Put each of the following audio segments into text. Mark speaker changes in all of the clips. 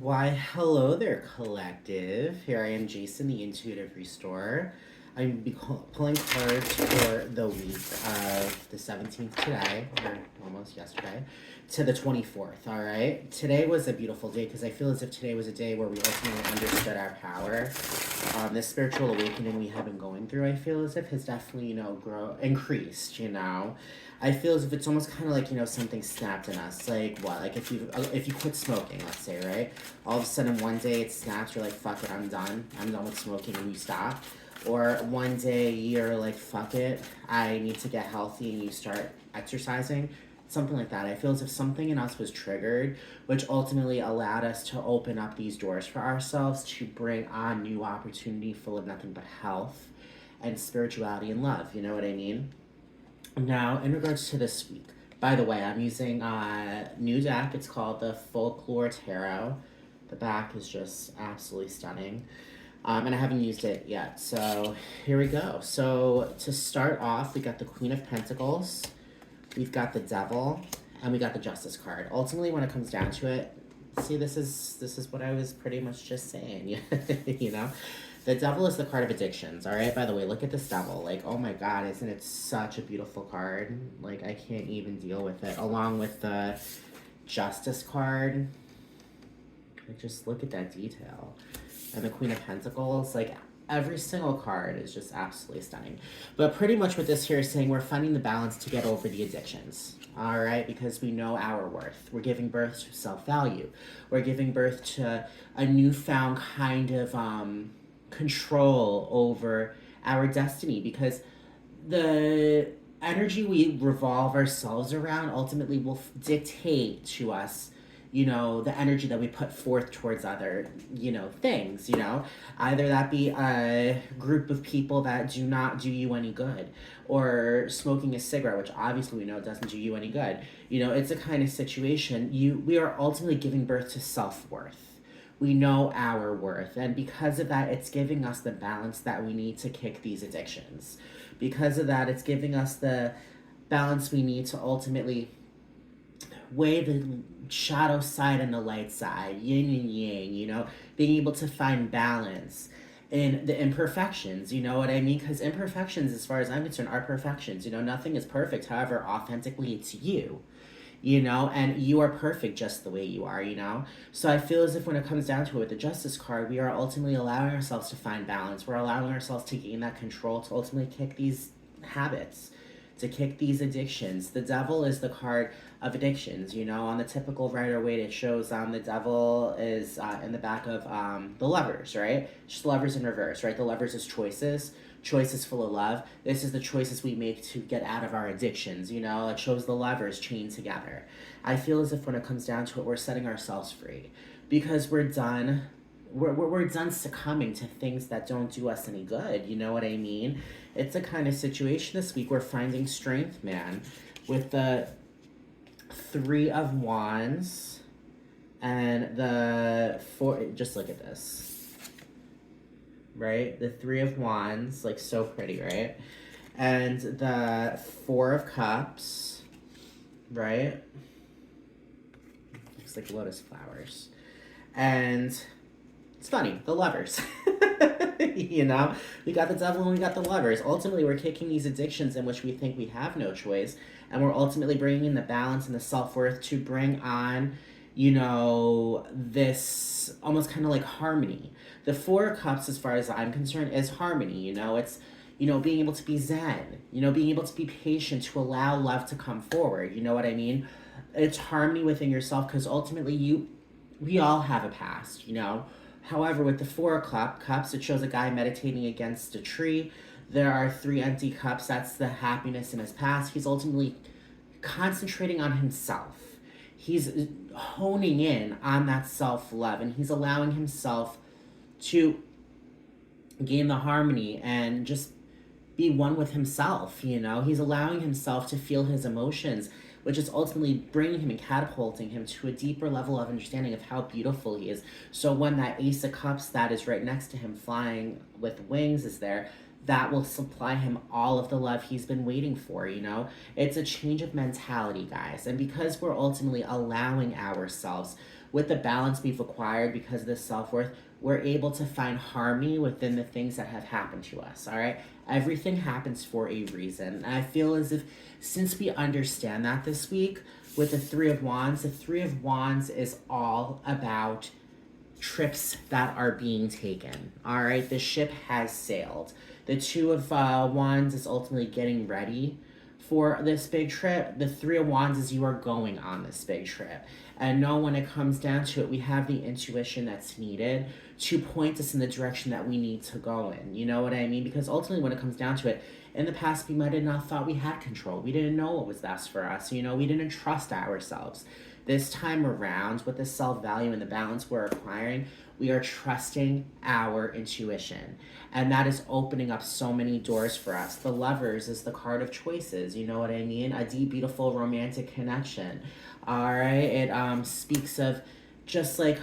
Speaker 1: Why, hello there, collective. Here I am, Jason, the Intuitive Restorer. Pulling cards for the week of the 17th today, or almost yesterday, to the 24th, all right? Today was a beautiful day because I feel as if today was a day where we ultimately understood our power. This spiritual awakening we have been going through, I feel as if has definitely, increased. I feel as if it's almost kind of like something snapped in us. Like what? Like if you quit smoking, let's say, right? All of a sudden one day it snaps. You're like, fuck it, I'm done. I'm done with smoking, and you stop. Or one day you're like, fuck it, I need to get healthy, and you start exercising. Something like that. I feel as if something in us was triggered, which ultimately allowed us to open up these doors for ourselves to bring on new opportunity full of nothing but health and spirituality and love. You know what I mean? Now, in regards to this week, by the way, I'm using a new deck. It's called the Folklore Tarot. The back is just absolutely stunning. And I haven't used it yet. So here we go. So to start off, we got the Queen of Pentacles, we've got the Devil, and we got the Justice card. Ultimately, when it comes down to it, see, this is what I was pretty much just saying. you know, the Devil is the card of addictions. All right. By the way, look at this Devil. Like, oh my God, isn't it such a beautiful card? Like, I can't even deal with it. Along with the Justice card, like, just look at that detail. And the Queen of Pentacles, like, every single card is just absolutely stunning. But pretty much what this here is saying, we're finding the balance to get over the addictions. All right, because we know our worth. We're giving birth to self-value. We're giving birth to a newfound kind of control over our destiny, because the energy we revolve ourselves around ultimately will dictate to us, the energy that we put forth towards other, things, either that be a group of people that do not do you any good, or smoking a cigarette, which obviously we know doesn't do you any good. It's a kind of situation, we are ultimately giving birth to self-worth. We know our worth, and because of that, it's giving us the balance that we need to kick these addictions. Because of that, it's giving us the balance we need to ultimately weigh the shadow side and the light side, yin and yang, being able to find balance in the imperfections, you know what I mean? Because imperfections, as far as I'm concerned, are perfections. Nothing is perfect. However, authentically, it's you, and you are perfect just the way you are, So I feel as if when it comes down to it with the Justice card, we are ultimately allowing ourselves to find balance. We're allowing ourselves to gain that control to ultimately kick these habits, to kick these addictions. The Devil is the card of addictions, on the typical Rider Waite it shows the Devil is in the back of the Lovers, right? Just Lovers in reverse, right? The Lovers is choices full of love. This is the choices we make to get out of our addictions. It shows the Lovers chained together. I feel as if when it comes down to it, we're setting ourselves free because we're done. We're done succumbing to things that don't do us any good. You know what I mean? It's a kind of situation this week. We're finding strength, man, with the Three of Wands and the Four. Just look at this. Right? The Three of Wands, like, so pretty, right? And the Four of Cups, right? Looks like lotus flowers. And it's funny, the Lovers. We got the Devil and we got the Lovers. Ultimately, we're kicking these addictions in which we think we have no choice, and we're ultimately bringing in the balance and the self-worth to bring on, this almost kind of like harmony. The Four of Cups, as far as I'm concerned, is harmony. It's, being able to be zen, being able to be patient to allow love to come forward. You know what I mean? It's harmony within yourself, because ultimately we all have a past, However, with the Four of Cups, it shows a guy meditating against a tree. There are three empty cups. That's the happiness in his past. He's ultimately concentrating on himself. He's honing in on that self-love, and he's allowing himself to gain the harmony and just be one with himself. He's allowing himself to feel his emotions, which is ultimately bringing him and catapulting him to a deeper level of understanding of how beautiful he is. So when that Ace of Cups that is right next to him flying with wings is there, that will supply him all of the love he's been waiting for. It's a change of mentality, guys. And because we're ultimately allowing ourselves, with the balance we've acquired because of this self-worth, we're able to find harmony within the things that have happened to us, all right? Everything happens for a reason. And I feel as if since we understand that this week with the Three of Wands, the Three of Wands is all about trips that are being taken, all right? The ship has sailed. The Two of Wands is ultimately getting ready for this big trip. The Three of Wands is you are going on this big trip. And know when it comes down to it, we have the intuition that's needed to point us in the direction that we need to go in. You know what I mean? Because ultimately, when it comes down to it, in the past, we might have not thought we had control. We didn't know what was best for us. You know, we didn't trust ourselves. This time around, with the self-value and the balance we're acquiring, we are trusting our intuition. And that is opening up so many doors for us. The Lovers is the card of choices. You know what I mean? A deep, beautiful, romantic connection. All right? It speaks of just like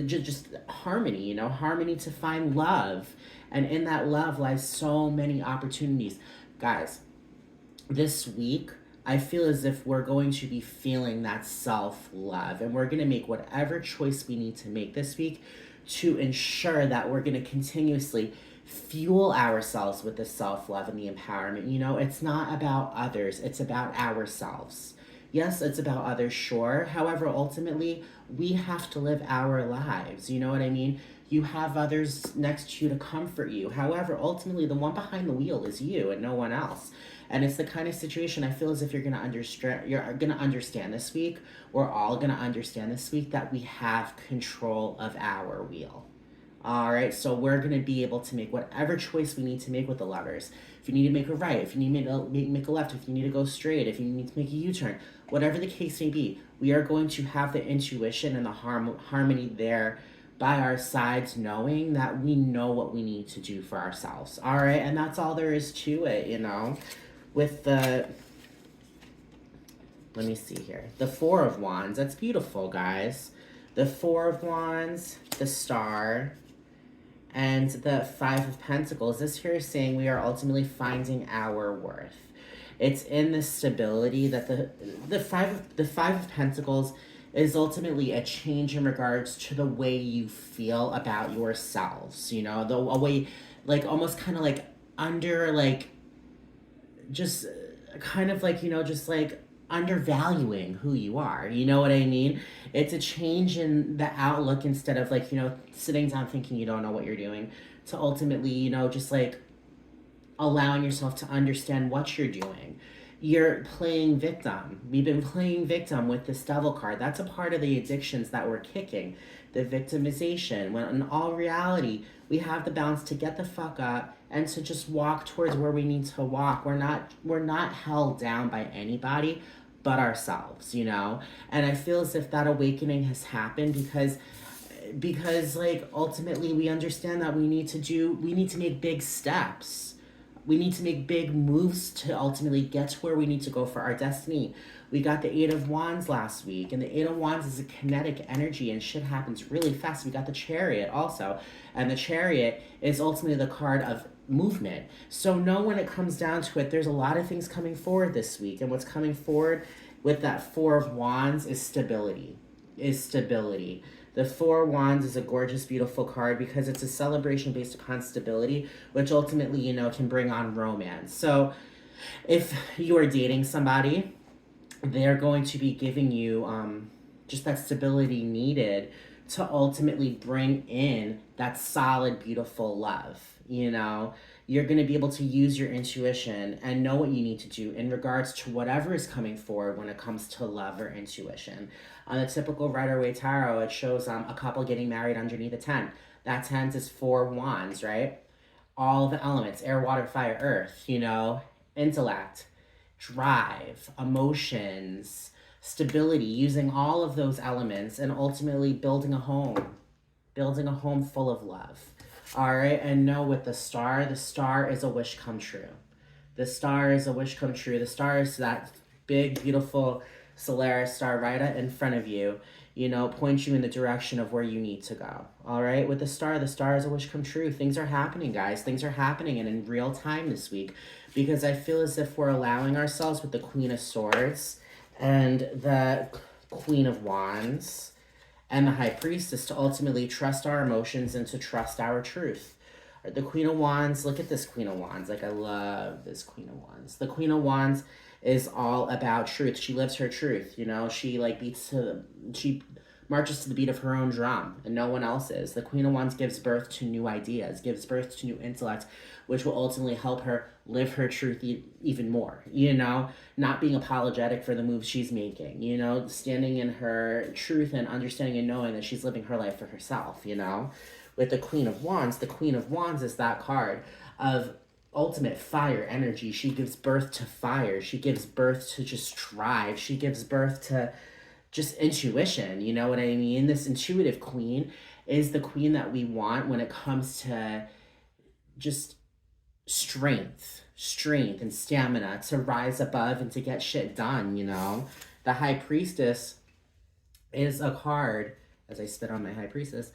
Speaker 1: just harmony, you know, harmony to find love. And in that love lies so many opportunities. Guys, this week, I feel as if we're going to be feeling that self-love, and we're going to make whatever choice we need to make this week to ensure that we're going to continuously fuel ourselves with the self-love and the empowerment. You know, it's not about others, it's about ourselves. Yes, it's about others, sure. However, ultimately, we have to live our lives. You know what I mean? You have others next to you to comfort you. However, ultimately, the one behind the wheel is you and no one else. And it's the kind of situation I feel as if you're gonna understand this week. We're all gonna understand this week that we have control of our wheel. All right, so we're gonna be able to make whatever choice we need to make with the Lovers. If you need to make a right, if you need to make a left, if you need to go straight, if you need to make a U-turn, whatever the case may be, we are going to have the intuition and the harmony there by our sides, knowing that we know what we need to do for ourselves. All right, and that's all there is to it, you know. With the, let me see here, the Four of Wands, that's beautiful, guys. The Four of Wands, the Star, and the Five of Pentacles. This here is saying we are ultimately finding our worth. It's in the stability that the five of Pentacles is ultimately a change in regards to the way you feel about yourselves. You know, a way, like almost kind of like under, like just kind of like, you know, just like undervaluing who you are. You know what I mean? It's a change in the outlook instead of like, you know, sitting down thinking you don't know what you're doing to ultimately, you know, just like allowing yourself to understand what you're doing. You're playing victim. We've been playing victim with this Devil card. That's a part of the addictions that we're kicking. The victimization. When in all reality, we have the balance to get the fuck up and to just walk towards where we need to walk. We're not held down by anybody but ourselves, you know? And I feel as if that awakening has happened because like ultimately we understand that we need to make big steps. We need to make big moves to ultimately get to where we need to go for our destiny. We got the Eight of Wands last week, and the Eight of Wands is a kinetic energy, and shit happens really fast. We got the Chariot also, and the Chariot is ultimately the card of movement. So know when it comes down to it, there's a lot of things coming forward this week, and what's coming forward with that Four of Wands is stability. The Four of Wands is a gorgeous, beautiful card because it's a celebration based upon stability, which ultimately, you know, can bring on romance. So if you are dating somebody, they're going to be giving you just that stability needed to ultimately bring in that solid, beautiful love. You know, you're going to be able to use your intuition and know what you need to do in regards to whatever is coming forward when it comes to love or intuition. On the typical Rider-Waite Tarot, it shows a couple getting married underneath a tent. That tent is Four Wands, right? All the elements, air, water, fire, earth, you know, intellect, drive, emotions, stability, using all of those elements and ultimately building a home full of love. All right, and know with the Star is a wish come true. The Star is a wish come true. The Star is that big, beautiful Solaris star right in front of you, you know, points you in the direction of where you need to go. All right, with the Star is a wish come true. Things are happening, guys. Things are happening and in real time this week because I feel as if we're allowing ourselves with the Queen of Swords and the Queen of Wands and the High Priestess to ultimately trust our emotions and to trust our truth. The Queen of Wands, look at this Queen of Wands. Like, I love this Queen of Wands. The Queen of Wands is all about truth. She lives her truth, you know? She, like, she marches to the beat of her own drum and no one else's. The Queen of Wands gives birth to new ideas, gives birth to new intellect, which will ultimately help her live her truth even more, you know? Not being apologetic for the moves she's making, you know? Standing in her truth and understanding and knowing that she's living her life for herself, you know? With the Queen of Wands is that card of ultimate fire energy. She gives birth to fire. She gives birth to just drive. She gives birth to just intuition. You know what I mean? This intuitive queen is the queen that we want when it comes to just strength and stamina to rise above and to get shit done, you know? The High Priestess is a card, as I spit on my High Priestess,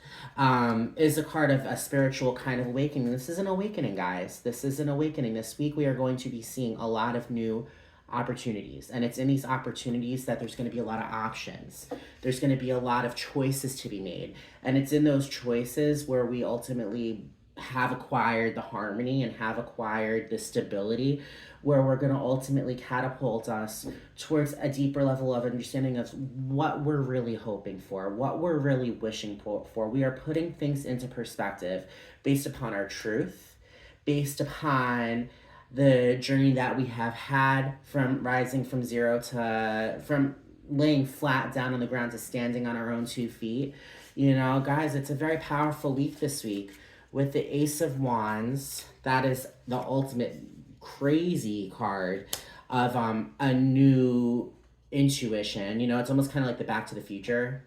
Speaker 1: is a card of a spiritual kind of awakening. This is an awakening, guys. This is an awakening. This week we are going to be seeing a lot of new opportunities. And it's in these opportunities that there's going to be a lot of options. There's going to be a lot of choices to be made. And it's in those choices where we ultimately have acquired the harmony and have acquired the stability where we're going to ultimately catapult us towards a deeper level of understanding of what we're really hoping for, what we're really wishing for. We are putting things into perspective based upon our truth, based upon the journey that we have had from rising from zero to, from laying flat down on the ground to standing on our own 2 feet. You know, guys, it's a very powerful week this week with the Ace of Wands. That is the ultimate crazy card of a new intuition. You know, it's almost kind of like the Back to the Future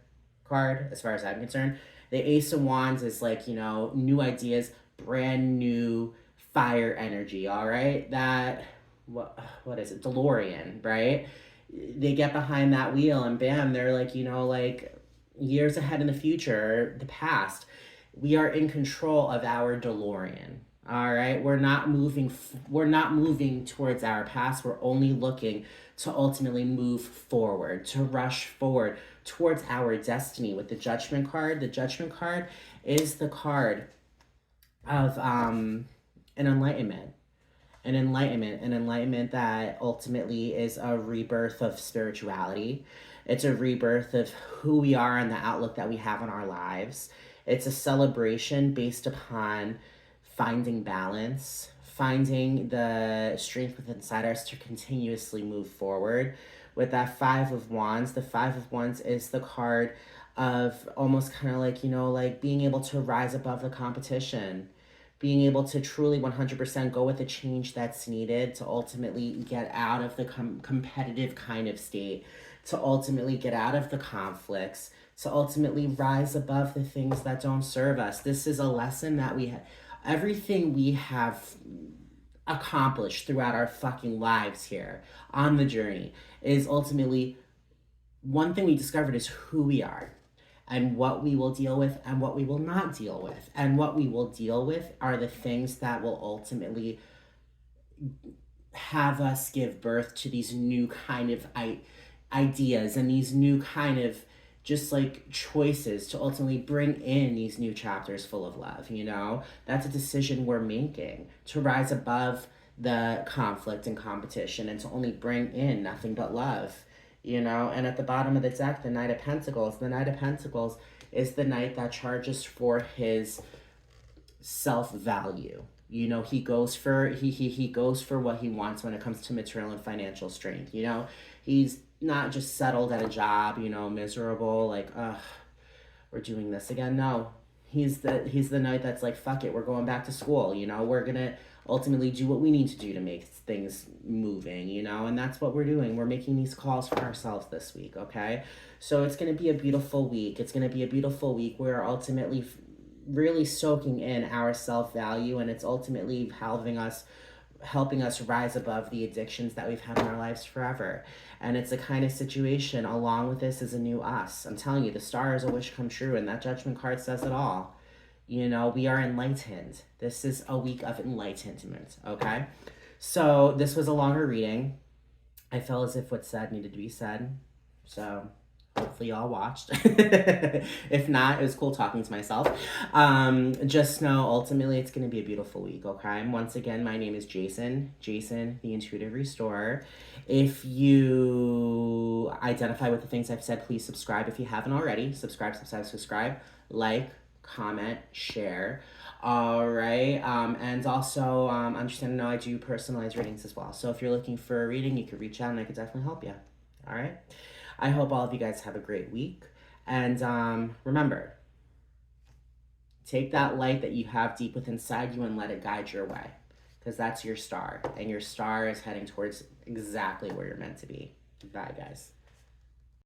Speaker 1: card as far as I'm concerned. The Ace of Wands is like, you know, new ideas, brand new fire energy, all right? That, what is it? DeLorean, right? They get behind that wheel and bam, they're like, you know, like years ahead in the future, the past. We are in control of our DeLorean. All right, we're not moving towards our past. We're only looking to ultimately move forward, to rush forward towards our destiny. With the Judgment card, the Judgment card is the card of an enlightenment. An enlightenment that ultimately is a rebirth of spirituality. It's a rebirth of who we are and the outlook that we have on our lives. It's a celebration based upon finding balance, finding the strength within inside us to continuously move forward. With that Five of Wands, the Five of Wands is the card of almost kind of like, you know, like being able to rise above the competition, being able to truly 100% go with the change that's needed to ultimately get out of the competitive kind of state, to ultimately get out of the conflicts, to ultimately rise above the things that don't serve us. This is a lesson that we have. Everything we have accomplished throughout our fucking lives here on the journey is ultimately one thing we discovered is who we are and what we will deal with and what we will not deal with. And what we will deal with are the things that will ultimately have us give birth to these new kind of ideas and these new kind of just like choices to ultimately bring in these new chapters full of love, you know? That's a decision we're making to rise above the conflict and competition and to only bring in nothing but love, you know? And at the bottom of the deck, the Knight of Pentacles. The Knight of Pentacles is the knight that charges for his self-value. You know, he goes for he goes for what he wants when it comes to material and financial strength, you know? He's not just settled at a job, you know, miserable, like, we're doing this again. No, he's the knight that's like, fuck it, we're going back to school, you know, we're gonna ultimately do what we need to do to make things moving, you know, and that's what we're doing. We're making these calls for ourselves this week, okay? So it's gonna be a beautiful week. It's gonna be a beautiful week. We're ultimately really soaking in our self-value, and it's ultimately helping us rise above the addictions that we've had in our lives forever. And it's a kind of situation, along with this is a new us. I'm telling you, the star is a wish come true, and that Judgment card says it all. You know, we are enlightened. This is a week of enlightenment, okay? So this was a longer reading. I felt as if what's said needed to be said. So Hopefully y'all watched. If not, it was cool talking to myself. Just know ultimately it's gonna be a beautiful week, okay? Once again, my name is Jason, the Intuitive Restorer. If you identify with the things I've said, please subscribe if you haven't already. Subscribe, like, comment, share. All right. And also, understand and know I do personalized readings as well. So if you're looking for a reading, you could reach out and I could definitely help you. All right. I hope all of you guys have a great week. And remember, take that light that you have deep within inside you and let it guide your way. Because that's your star. And your star is heading towards exactly where you're meant to be. Bye, guys.